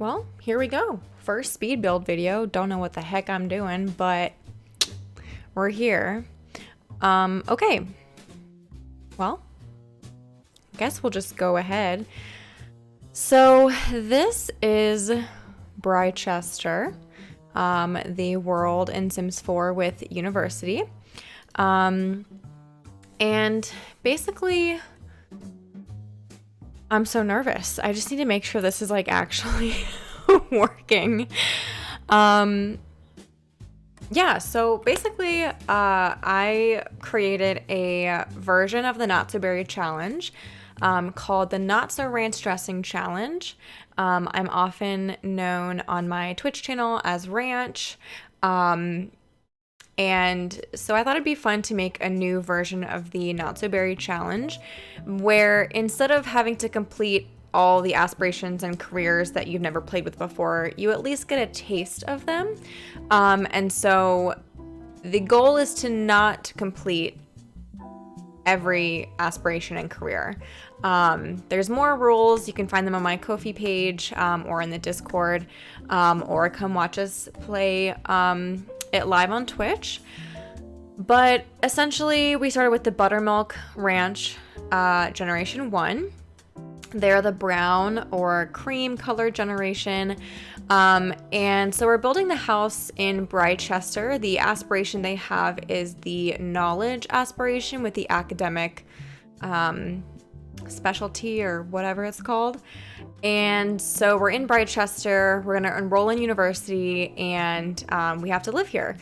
Well, here we go. First speed build video. Don't know what the heck I'm doing, but we're here. Okay. Well, I guess we'll just go ahead. So this is Brychester, the world in Sims 4 with University. And basically, I'm so nervous. I just need to make sure this is like actually working. Yeah, so basically, I created a version of the Not So Berry Challenge called the Not So Ranch Dressing Challenge. I'm often known on my Twitch channel as Ranch. And so I thought it'd be fun to make a new version of the Not So Berry Challenge where instead of having to complete all the aspirations and careers that you've never played with before, you at least get a taste of them. And so the goal is to not complete every aspiration and career. There's more rules. You can find them on my Ko-fi page or in the Discord, or come watch us play it live on Twitch. But essentially, we started with the Buttermilk Ranch Generation 1. They're the brown or cream color generation. And so we're building the house in Brychester. The aspiration they have is the knowledge aspiration with the academic specialty or whatever it's called. And so we're in Brychester. We're going to enroll in university, and we have to live here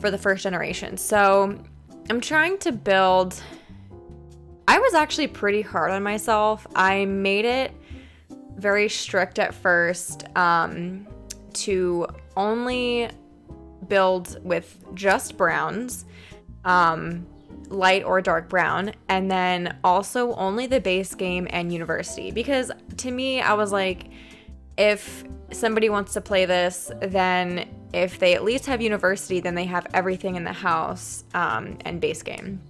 for the first generation. So I'm trying to build... I was actually pretty hard on myself. I made it very strict at first to only build with just browns, light or dark brown, and then also only the base game and university. Because to me, I was like, if somebody wants to play this, then if they at least have university, then they have everything in the house and base game.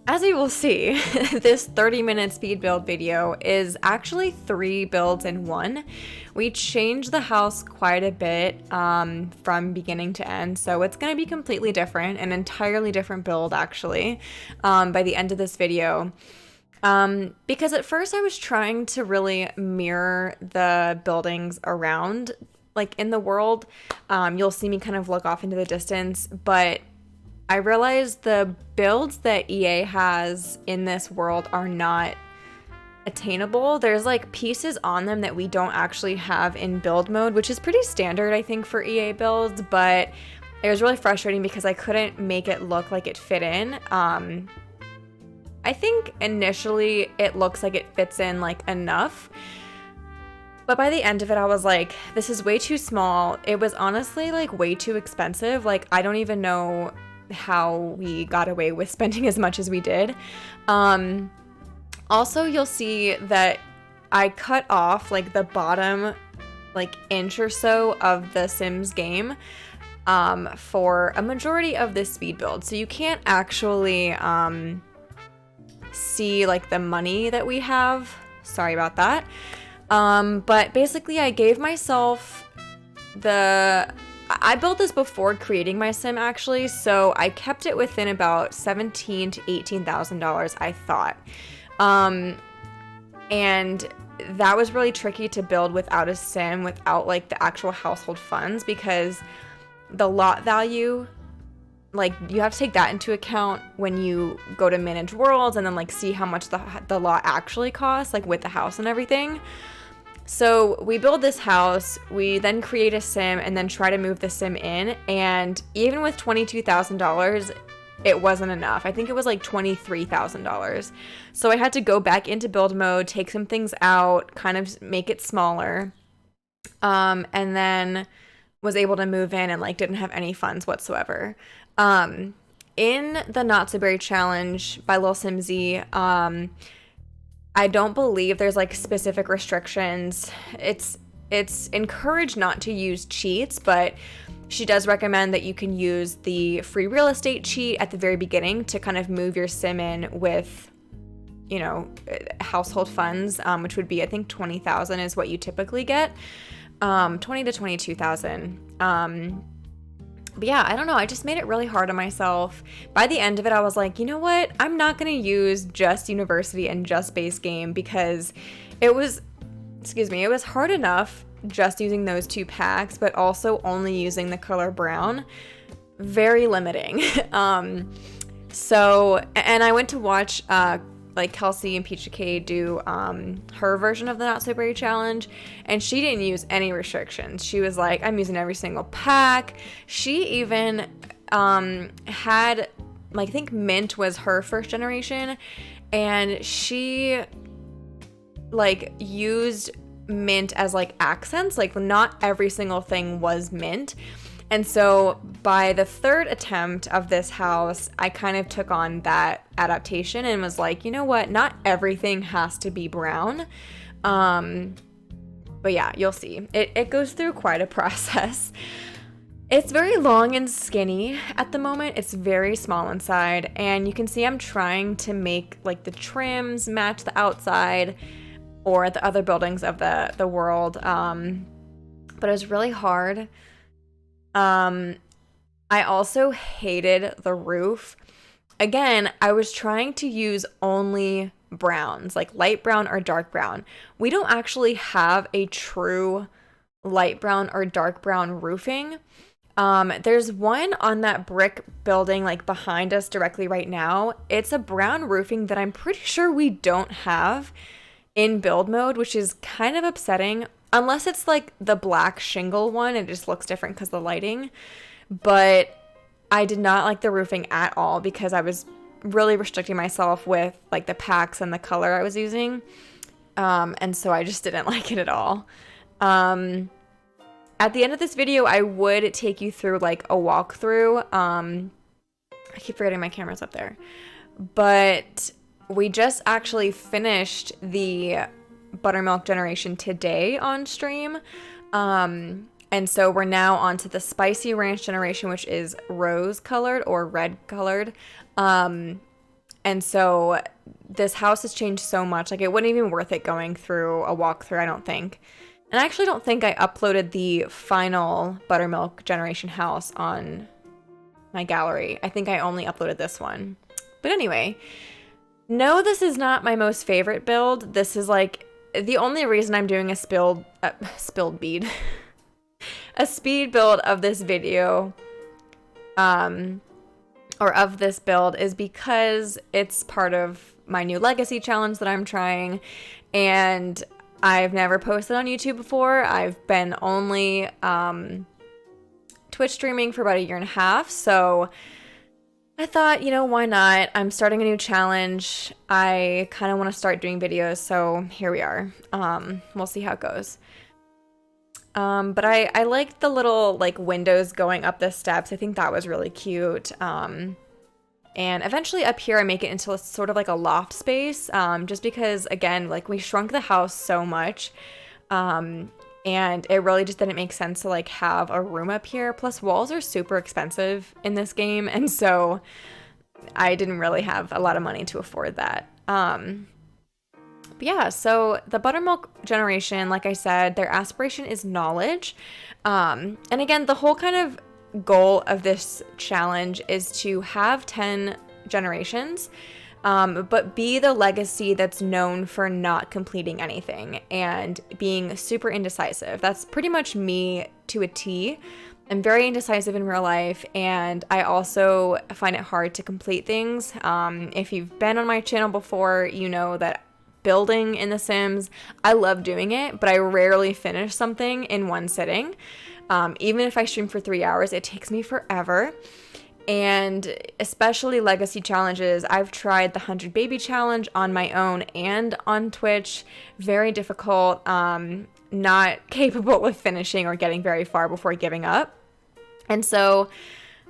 As you will see, this 30-minute speed build video is actually 3 builds in one. We changed the house quite a bit from beginning to end, so it's going to be completely different, an entirely different build actually, by the end of this video. Because at first I was trying to really mirror the buildings around, like in the world. You'll see me kind of look off into the distance, but I realized the builds that EA has in this world are not attainable. There's like pieces on them that we don't actually have in build mode, which is pretty standard, I think, for EA builds, but it was really frustrating because I couldn't make it look like it fit in. I think initially it looks like it fits in like enough, but by the end of it, I was like, this is way too small. It was honestly like way too expensive. Like, I don't even know how we got away with spending as much as we did. Also, you'll see that I cut off like the bottom like inch or so of the Sims game for a majority of this speed build. So you can't actually see like the money that we have. Sorry about that. But basically I gave myself I built this before creating my sim actually, so I kept it within about $17,000 to $18,000, I thought. And that was really tricky to build without a sim, without like the actual household funds, because the lot value, like you have to take that into account when you go to manage worlds and then like see how much the lot actually costs, like with the house and everything. So we build this house, we then create a sim, and then try to move the sim in, and even with $22,000, it wasn't enough. I think it was like $23,000. So I had to go back into build mode, take some things out, kind of make it smaller, and then was able to move in and like didn't have any funds whatsoever. In the Not So Berry Challenge by Lil Simsy, I don't believe there's like specific restrictions. It's encouraged not to use cheats, but she does recommend that you can use the free real estate cheat at the very beginning to kind of move your sim in with household funds, which would be, I think, 20,000 is what you typically get. 20 to 22,000. But yeah, I don't know. I just made it really hard on myself. By the end of it, I was like, you know what? I'm not going to use just university and just base game because it was hard enough just using those 2 packs, but also only using the color brown. Very limiting. So, and I went to watch, Kelsey and Peach K do her version of the Not So Berry challenge, and she didn't use any restrictions. She was like, I'm using every single pack. She even had, I think mint was her first generation, and she used mint as accents. Not every single thing was mint. And so by the 3rd attempt of this house, I kind of took on that adaptation and was like, you know what? Not everything has to be brown. But yeah, you'll see. It goes through quite a process. It's very long and skinny at the moment. It's very small inside. And you can see I'm trying to make the trims match the outside or the other buildings of the world. But it was really hard. I also hated the roof. Again, I was trying to use only browns, light brown or dark brown. We don't actually have a true light brown or dark brown roofing. There's one on that brick building behind us directly right now. It's a brown roofing that I'm pretty sure we don't have in build mode, which is kind of upsetting. Unless it's the black shingle one, it just looks different because of the lighting. But I did not like the roofing at all because I was really restricting myself with the packs and the color I was using. And so I just didn't like it at all. At the end of this video, I would take you through a walkthrough. I keep forgetting my camera's up there. But we just actually finished the Buttermilk generation today on stream. And so we're now on to the Spicy Ranch generation, which is rose colored or red colored. And so this house has changed so much. It wouldn't even be worth it going through a walkthrough, I don't think. And I actually don't think I uploaded the final Buttermilk generation house on my gallery. I think I only uploaded this one. But anyway, no, this is not my most favorite build. This is the only reason I'm doing a spilled bead, a speed build of this video, or of this build is because it's part of my new legacy challenge that I'm trying, and I've never posted on YouTube before. I've been only Twitch streaming for about 1.5 years, so I thought, why not? I'm starting a new challenge. I kind of want to start doing videos, so here we are. We'll see how it goes. But I liked the little windows going up the steps. I think that was really cute. And eventually up here I make it into sort of a loft space, just because, again, we shrunk the house so much. And it really just didn't make sense to have a room up here. Plus walls are super expensive in this game, and so I didn't really have a lot of money to afford that. But yeah, so the Buttermilk generation, like I said, their aspiration is knowledge. And again, the whole kind of goal of this challenge is to have 10 generations, but be the legacy that's known for not completing anything and being super indecisive. That's pretty much me to a T. I'm very indecisive in real life, and I also find it hard to complete things. If you've been on my channel before, you know that building in The Sims, I love doing it, but I rarely finish something in one sitting. Even if I stream for 3 hours, it takes me forever. And especially legacy challenges, I've tried the 100 baby challenge on my own and on Twitch. Very difficult, not capable of finishing or getting very far before giving up. And so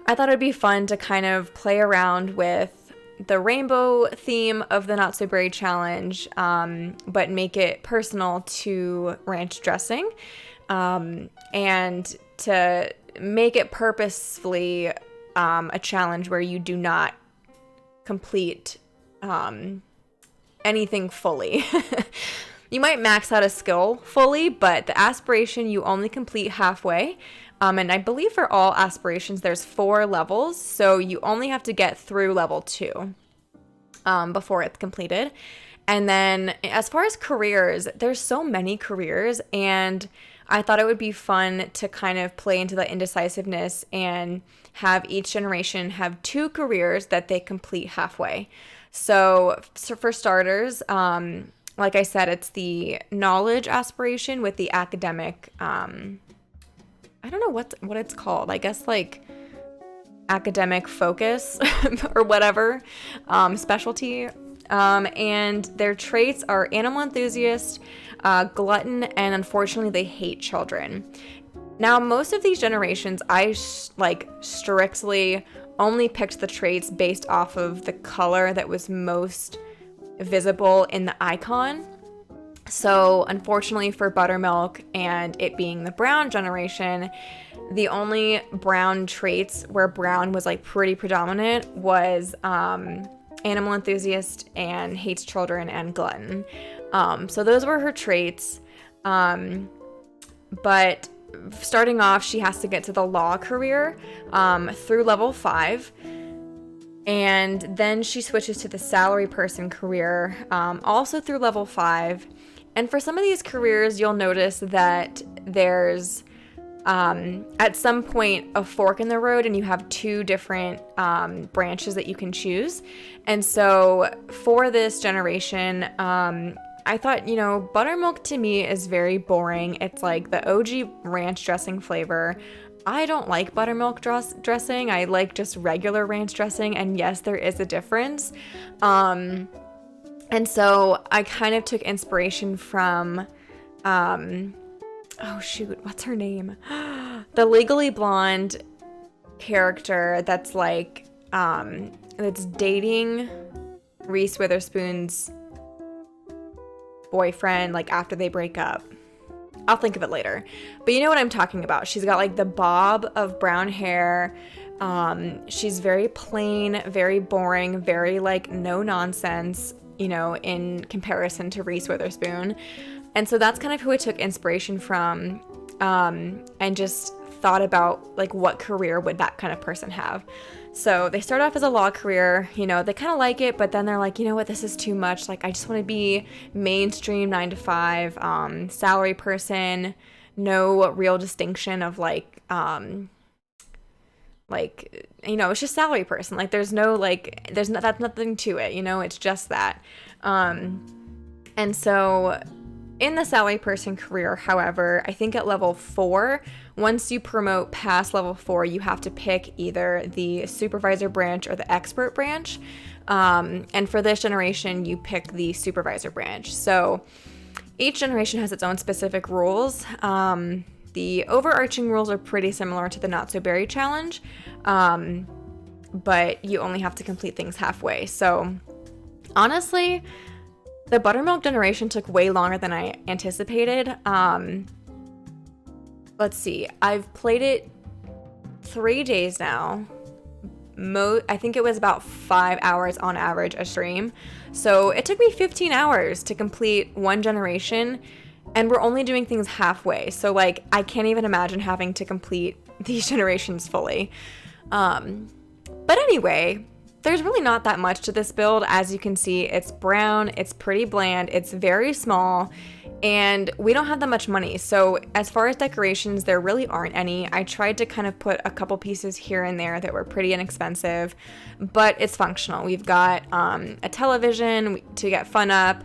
I thought it'd be fun to kind of play around with the rainbow theme of the Not So Berry challenge, but make it personal to ranch dressing, and to make it purposefully a challenge where you do not complete anything fully. You might max out a skill fully, but the aspiration you only complete halfway. And I believe for all aspirations, there's 4 levels, so you only have to get through level 2 before it's completed. And then as far as careers, there's so many careers, and I thought it would be fun to kind of play into the indecisiveness and have each generation have 2 careers that they complete halfway. So for starters, like I said, it's the knowledge aspiration with the academic, I don't know what it's called. I guess like academic focus or whatever, specialty. And their traits are animal enthusiast, glutton, and unfortunately they hate children. Now, most of these generations, I strictly only picked the traits based off of the color that was most visible in the icon. So unfortunately for Buttermilk and it being the brown generation, the only brown traits where brown was like pretty predominant was animal enthusiast and hates children and glutton. So those were her traits. But starting off, she has to get to the law career through level 5. And then she switches to the salary person career, also through level 5. And for some of these careers, you'll notice that there's at some point a fork in the road and you have 2 different branches that you can choose. And so for this generation, I thought, Buttermilk to me is very boring. It's like the OG ranch dressing flavor. I don't like buttermilk dressing. I like just regular ranch dressing. And yes, there is a difference. And so I kind of took inspiration from, oh shoot, what's her name? The Legally Blonde character that's like, that's dating Reese Witherspoon's boyfriend, like after they break up. I'll think of it later. But you know what I'm talking about. She's got like the bob of brown hair. She's very plain, very boring, very like no nonsense, in comparison to Reese Witherspoon. And so that's kind of who I took inspiration from, and just thought about like what career would that kind of person have. So they start off as a law career, they kind of like it, but then they're like, you know what, this is too much. Like, I just want to be mainstream 9 to 5, salary person, no real distinction of it's just salary person. Like, there's no, that's nothing to it, it's just that. And so in the salary person career, however, I think at level 4, once you promote past level 4, you have to pick either the supervisor branch or the expert branch. And for this generation, you pick the supervisor branch. So each generation has its own specific rules. The overarching rules are pretty similar to the Not So Berry challenge, but you only have to complete things halfway. So honestly, the Buttermilk generation took way longer than I anticipated. Let's see. I've played it 3 days now. I think it was about 5 hours on average a stream. So it took me 15 hours to complete one generation, and we're only doing things halfway. So like, I can't even imagine having to complete these generations fully. But anyway, there's really not that much to this build. As you can see, it's brown, it's pretty bland, it's very small, and we don't have that much money. So as far as decorations, there really aren't any. I tried to kind of put a couple pieces here and there that were pretty inexpensive, but it's functional. We've got a television to get fun up.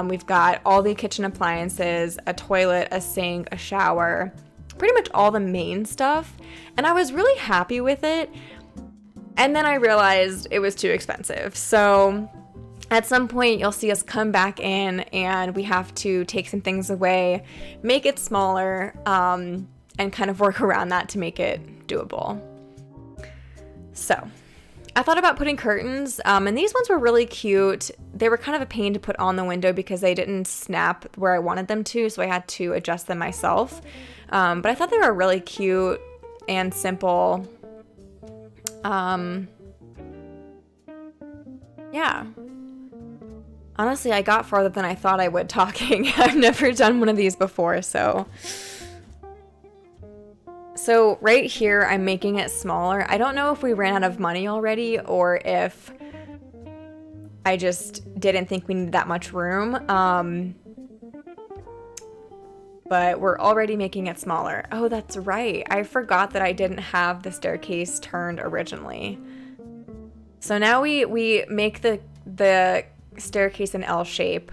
We've got all the kitchen appliances, a toilet, a sink, a shower, pretty much all the main stuff. And I was really happy with it. And then I realized it was too expensive. So at some point, you'll see us come back in and we have to take some things away, make it smaller, and kind of work around that to make it doable. So I thought about putting curtains, and these ones were really cute. They were kind of a pain to put on the window because they didn't snap where I wanted them to, so I had to adjust them myself. But I thought they were really cute and simple. Yeah. Honestly, I got farther than I thought I would talking. I've never done one of these before, so right here, I'm making it smaller. I don't know if we ran out of money already or if I just didn't think we needed that much room. But we're already making it smaller. Oh, that's right. I forgot that I didn't have the staircase turned originally. So now we make the staircase an L shape.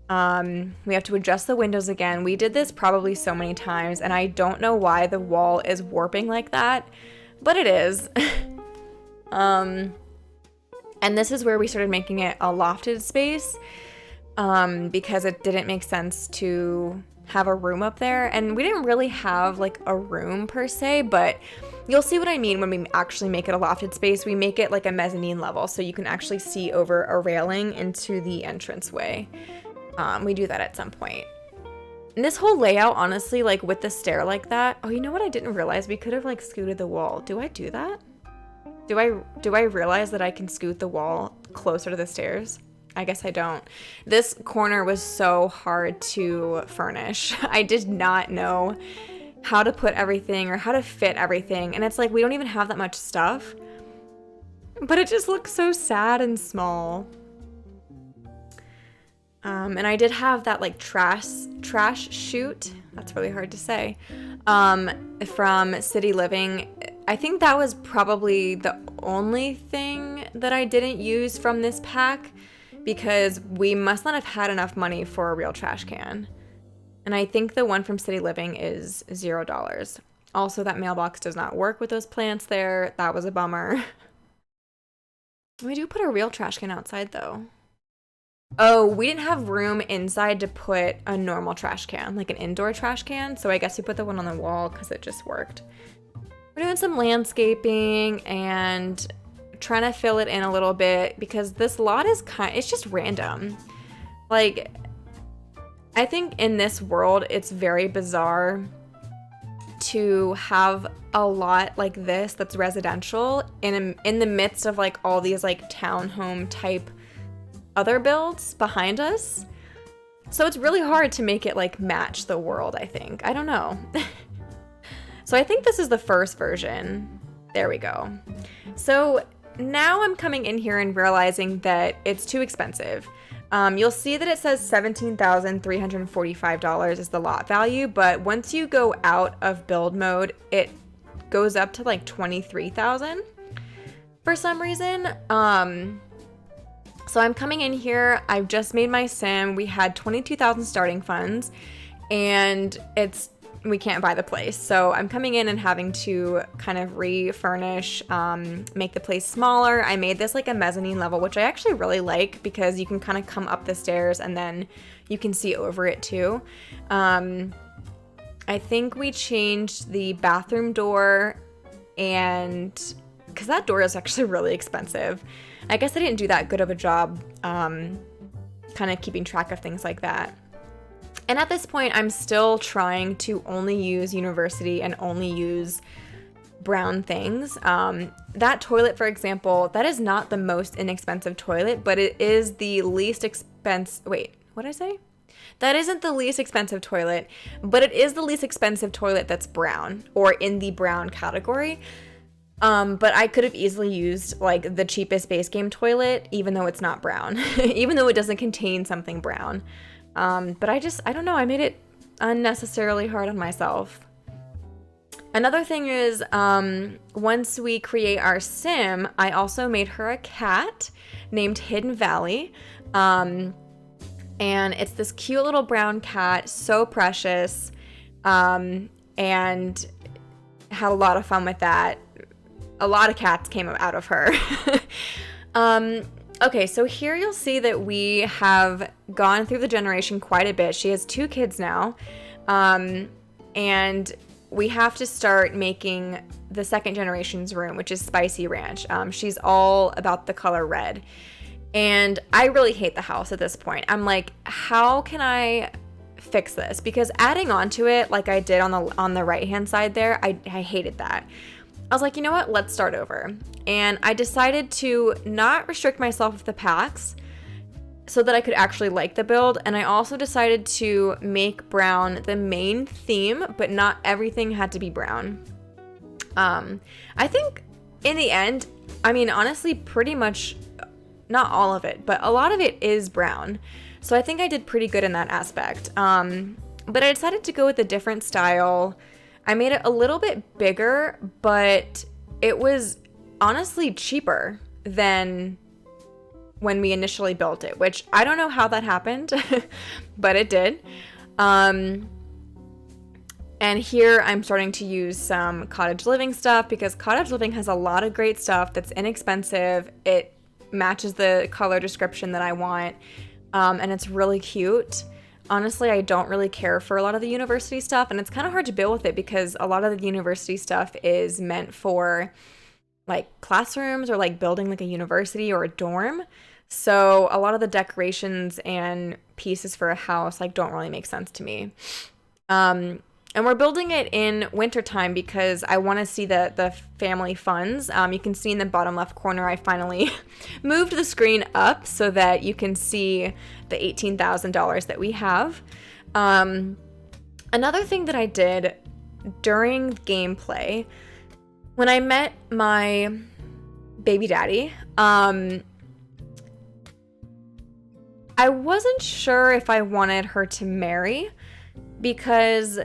We have to adjust the windows again. We did this probably so many times, and I don't know why the wall is warping like that, but it is. And this is where we started making it a lofted space, because it didn't make sense to have a room up there, and we didn't really have like a room per se, but you'll see what I mean when we actually make it a lofted space. We make it like a mezzanine level, so you can actually see over a railing into the entranceway. We do that at some point. And this whole layout, honestly, like with the stair like that. Oh, you know what I didn't realize? We could have like scooted the wall. Do I do that? Do I realize that I can scoot the wall closer to the stairs? I guess I don't. This corner was so hard to furnish. I did not know how to put everything or how to fit everything. And it's like, we don't even have that much stuff, but it just looks so sad and small. And I did have that like trash chute. That's really hard to say. From City Living. I think that was probably the only thing that I didn't use from this pack, because we must not have had enough money for a real trash can. And I think the one from City Living is $0. Also, that mailbox does not work with those plants there. That was a bummer. We do put a real trash can outside though. Oh, we didn't have room inside to put a normal trash can, like an indoor trash can. So I guess we put the one on the wall because it just worked. We're doing some landscaping and trying to fill it in a little bit, because this lot is it's just random. Like, I think in this world it's very bizarre to have a lot like this that's residential in the midst of like all these like townhome type other builds behind us. So it's really hard to make it like match the world, I think. I don't know. So I think this is the first version. There we go. So now I'm coming in here and realizing that it's too expensive. You'll see that it says $17,345 is the lot value, but once you go out of build mode, it goes up to like $23,000 for some reason. So I'm coming in here, I've just made my sim, we had 22,000 starting funds, and we can't buy the place. So I'm coming in and having to kind of refurnish, make the place smaller. I made this like a mezzanine level, which I actually really like because you can kind of come up the stairs and then you can see over it too. I think we changed the bathroom door, and because that door is actually really expensive. I guess I didn't do that good of a job kind of keeping track of things like that. And at this point, I'm still trying to only use university and only use brown things. That toilet, for example, that is not the most inexpensive toilet, but it is the least expensive. Wait, what did I say? That isn't the least expensive toilet, but it is the least expensive toilet that's brown or in the brown category. But I could have easily used like the cheapest base game toilet, even though it's not brown, even though it doesn't contain something brown. But I don't know, I made it unnecessarily hard on myself. Another thing is, once we create our sim, I also made her a cat named Hidden Valley. And it's this cute little brown cat, so precious, and had a lot of fun with that. A lot of cats came out of her. Okay, so here you'll see that we have gone through the generation quite a bit. She has 2 kids now, and we have to start making the second generation's room, which is Spicy Ranch. She's all about the color red, and I really hate the house at this point. I'm like, how can I fix this? Because adding on to it, like I did on the right-hand side there, I hated that. I was like, you know what? Let's start over. And I decided to not restrict myself with the packs. so that I could actually like the build. And I also decided to make brown the main theme, but not everything had to be brown. I think in the end, I mean, honestly, pretty much not all of it, but a lot of it is brown. So I think I did pretty good in that aspect. But I decided to go with a different style. I made it a little bit bigger, but it was honestly cheaper than when we initially built it, which I don't know how that happened, but it did. And here I'm starting to use some cottage living stuff because cottage living has a lot of great stuff that's inexpensive. It matches the color description that I want, and it's really cute. Honestly, I don't really care for a lot of the university stuff, and it's kind of hard to build with it because a lot of the university stuff is meant for like classrooms or like building like a university or a dorm. So a lot of the decorations and pieces for a house like don't really make sense to me. And we're building it in wintertime because I want to see the family funds. You can see in the bottom left corner, I finally moved the screen up so that you can see the $18,000 that we have. Another thing that I did during gameplay, when I met my baby daddy, I wasn't sure if I wanted her to marry because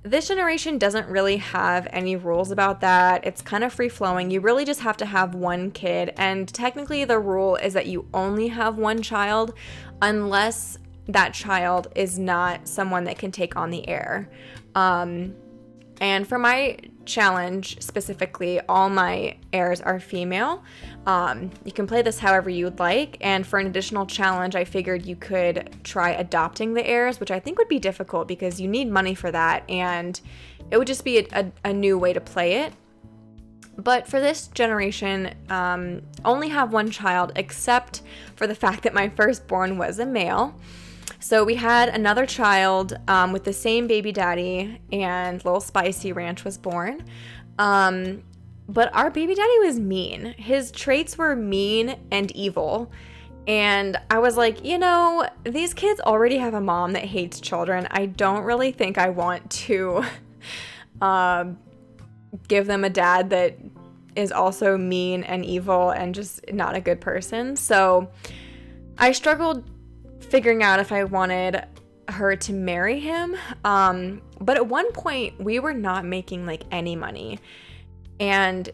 this generation doesn't really have any rules about that. It's kind of free-flowing. You really just have to have one kid, and technically the rule is that you only have one child unless that child is not someone that can take on the heir. And for my challenge specifically, all my heirs are female. You can play this however you would like, and for an additional challenge, I figured you could try adopting the heirs, which I think would be difficult because you need money for that, and it would just be a new way to play it. But for this generation, only have one child, except for the fact that my firstborn was a male. So we had another child with the same baby daddy, and little Spicy Ranch was born. But our baby daddy was mean. His traits were mean and evil. And I was like, you know, these kids already have a mom that hates children. I don't really think I want to give them a dad that is also mean and evil and just not a good person. So I struggled figuring out if I wanted her to marry him. But at one point we were not making like any money. And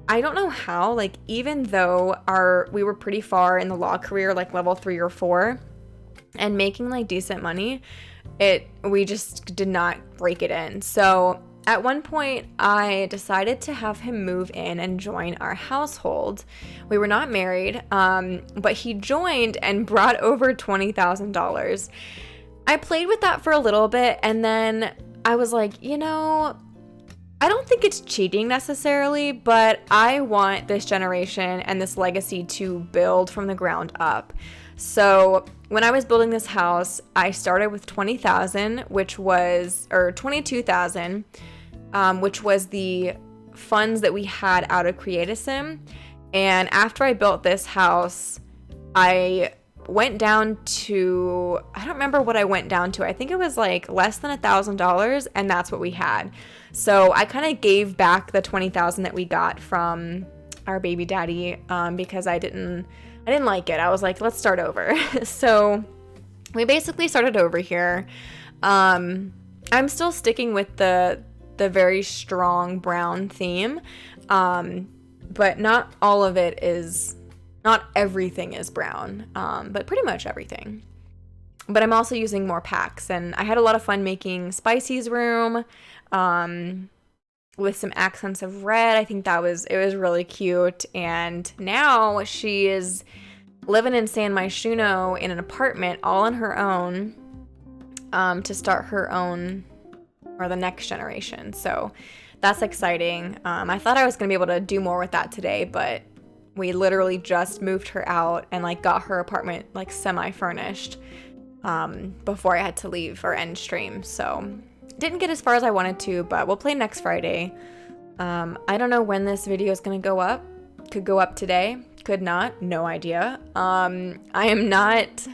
I don't know how, like, even though we were pretty far in the law career, like level 3 or 4, and making like decent money, we just did not break it in. So at one point I decided to have him move in and join our household. We were not married, but he joined and brought over $20,000. I played with that for a little bit, and then I was like, you know, I don't think it's cheating necessarily, but I want this generation and this legacy to build from the ground up. So when I was building this house, I started with $20,000, or $22,000, which was the funds that we had out of Create-A-Sim. And after I built this house, I went down to, I don't remember what I went down to. I think it was like less than $1,000, and that's what we had. So I kind of gave back the $20,000 that we got from our baby daddy because I didn't like it. I was like, let's start over. So we basically started over here. I'm still sticking with the very strong brown theme, but not all of it is, not everything is brown, but pretty much everything. But I'm also using more packs, and I had a lot of fun making Spicy's room with some accents of red. I think it was really cute. And now she is living in San Myshuno in an apartment all on her own to start her own, or the next generation. So that's exciting. I thought I was going to be able to do more with that today, but we literally just moved her out and like got her apartment like semi-furnished before I had to leave or end stream. So didn't get as far as I wanted to, but we'll play next Friday. I don't know when this video is going to go up. Could go up today, Could not. No idea. I am not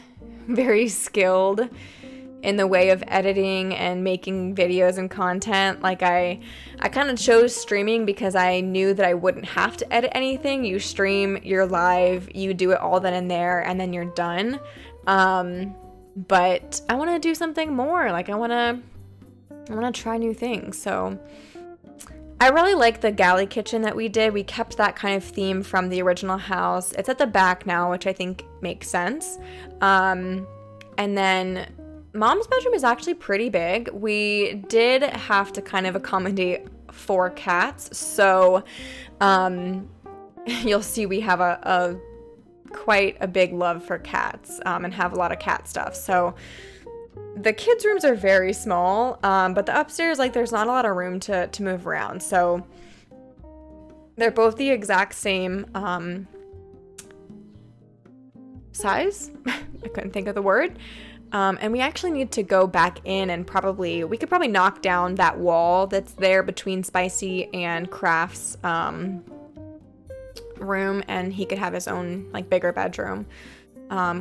very skilled in the way of editing and making videos and content. Like I kind of chose streaming because I knew that I wouldn't have to edit anything. You stream, you're live, you do it all then and there, and then you're done. But I want to do something more. Like I want to try new things. So I really like the galley kitchen that we did. We kept that kind of theme from the original house. It's at the back now, which I think makes sense. And then Mom's bedroom is actually pretty big. We did have to kind of accommodate 4 cats. So you'll see we have a quite a big love for cats and have a lot of cat stuff. So the kids' rooms are very small, but the upstairs, like, there's not a lot of room to move around. So they're both the exact same size. I couldn't think of the word. And we actually need to go back in and we could probably knock down that wall that's there between Spicy and Craft's room, and he could have his own, like, bigger bedroom.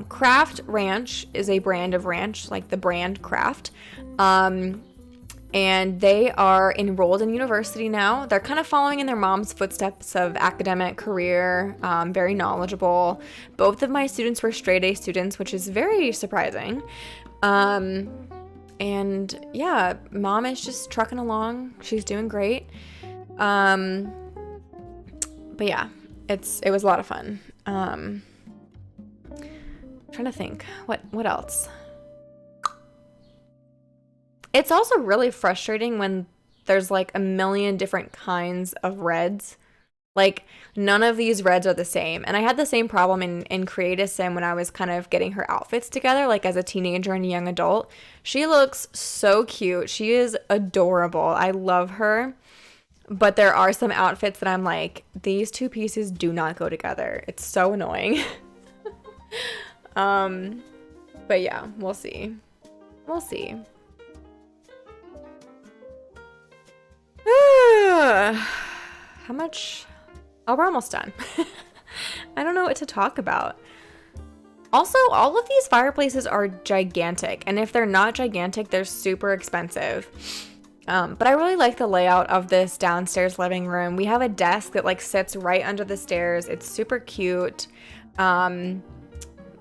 Craft Ranch is a brand of ranch, like the brand Craft. And they are enrolled in university now. They're kind of following in their mom's footsteps of academic career, very knowledgeable. Both of my students were straight A students, which is very surprising. And yeah, Mom is just trucking along. She's doing great. But yeah, it was a lot of fun. Trying to think, what else? It's also really frustrating when there's like a million different kinds of reds. Like, none of these reds are the same. And I had the same problem in Create a Sim when I was kind of getting her outfits together, like as a teenager and a young adult. She looks so cute. She is adorable. I love her. But there are some outfits that I'm like, these two pieces do not go together. It's so annoying. But yeah, we'll see. We'll see. How much? Oh, we're almost done. I don't know what to talk about. Also, all of these fireplaces are gigantic, and if they're not gigantic, they're super expensive. But I really like the layout of this downstairs living room. We have a desk that like sits right under the stairs. It's super cute.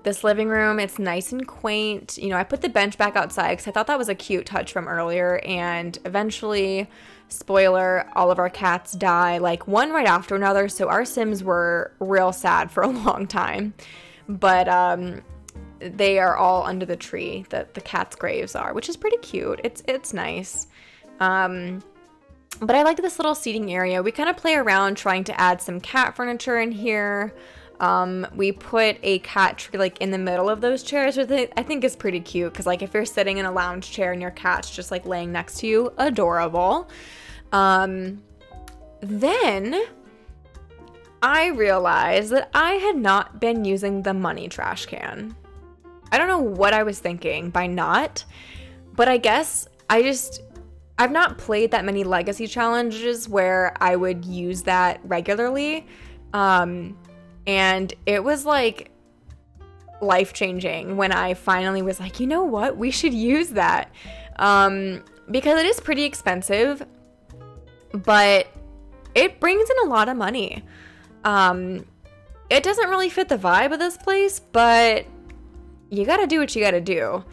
This living room, it's nice and quaint. You know, I put the bench back outside because I thought that was a cute touch from earlier, and eventually, spoiler, all of our cats die, like one right after another, so our Sims were real sad for a long time. But they are all under the tree that the cats' graves are, which is pretty cute. It's nice. But I like this little seating area. We kind of play around trying to add some cat furniture in here. We put a cat tree like in the middle of those chairs, which I think is pretty cute, because like if you're sitting in a lounge chair and your cat's just like laying next to you, adorable. Then I realized that I had not been using the money trash can. I don't know what I was thinking by not, but I guess I've not played that many legacy challenges where I would use that regularly. And it was like life-changing when I finally was like, you know what, we should use that. Because it is pretty expensive, but it brings in a lot of money. It doesn't really fit the vibe of this place, but you gotta do what you gotta do.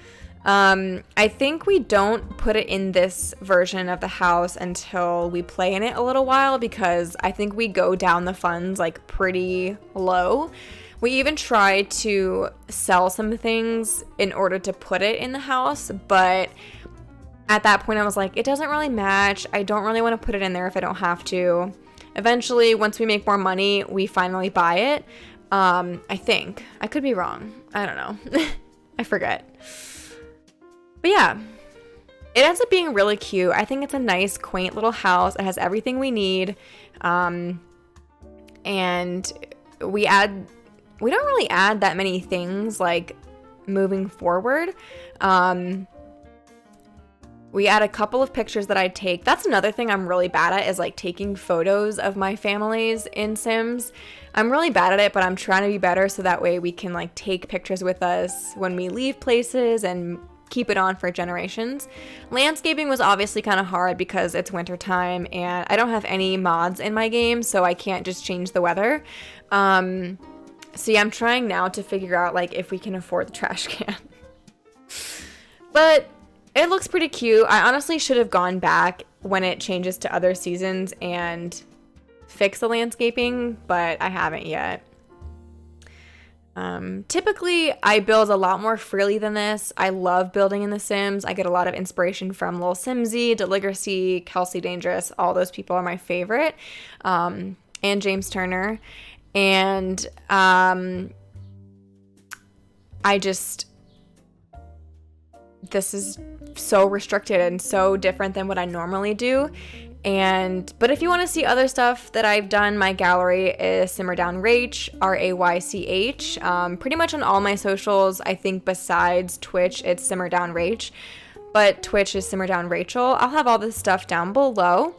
I think we don't put it in this version of the house until we play in it a little while, because I think we go down the funds like pretty low. We even try to sell some things in order to put it in the house, but at that point I was like, it doesn't really match. I don't really want to put it in there if I don't have to. Eventually, once we make more money, we finally buy it. I think. I could be wrong. I don't know. I forget. But yeah, it ends up being really cute. I think it's a nice, quaint little house. It has everything we need. And we don't really add that many things like moving forward. We had a couple of pictures that I take. That's another thing I'm really bad at, is like taking photos of my families in Sims. I'm really bad at it, but I'm trying to be better so that way we can like take pictures with us when we leave places and keep it on for generations. Landscaping was obviously kind of hard because it's winter time and I don't have any mods in my game, so I can't just change the weather. So yeah, I'm trying now to figure out like if we can afford the trash can. But it looks pretty cute. I honestly should have gone back when it changes to other seasons and fix the landscaping, but I haven't yet. Typically, I build a lot more freely than this. I love building in The Sims. I get a lot of inspiration from Lil Simsy, Deligracy, Kelsey Dangerous. All those people are my favorite. And James Turner. And this is so restricted and so different than what I normally do. But if you want to see other stuff that I've done, my gallery is SimmerDownRaych, RAYCH. Pretty much on all my socials, I think besides Twitch, it's SimmerDownRaych, but Twitch is SimmerDownRachel. I'll have all this stuff down below.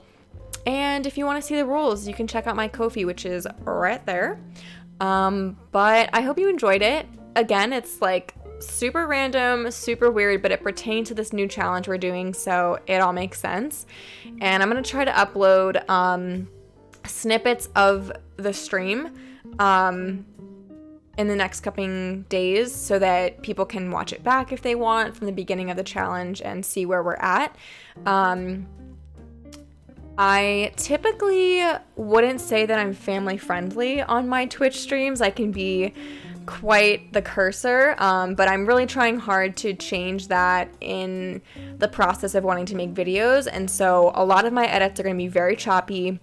And if you want to see the rules, you can check out my Ko-fi, which is right there. But I hope you enjoyed it. Again, it's like super random, super weird, but it pertained to this new challenge we're doing, so it all makes sense. And I'm gonna try to upload snippets of the stream in the next couple days so that people can watch it back if they want from the beginning of the challenge and see where we're at. I typically wouldn't say that I'm family friendly on my Twitch streams. I can be quite the cursor, but I'm really trying hard to change that in the process of wanting to make videos, and so a lot of my edits are going to be very choppy.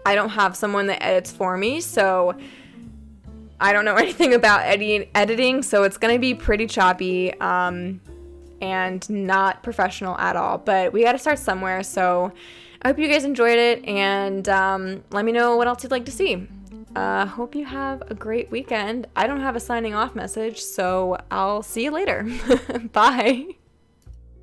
I don't have someone that edits for me, so I don't know anything about editing, so it's going to be pretty choppy and not professional at all, but we got to start somewhere. So I hope you guys enjoyed it, and let me know what else you'd like to see. Hope you have a great weekend. I don't have a signing off message, so I'll see you later. Bye.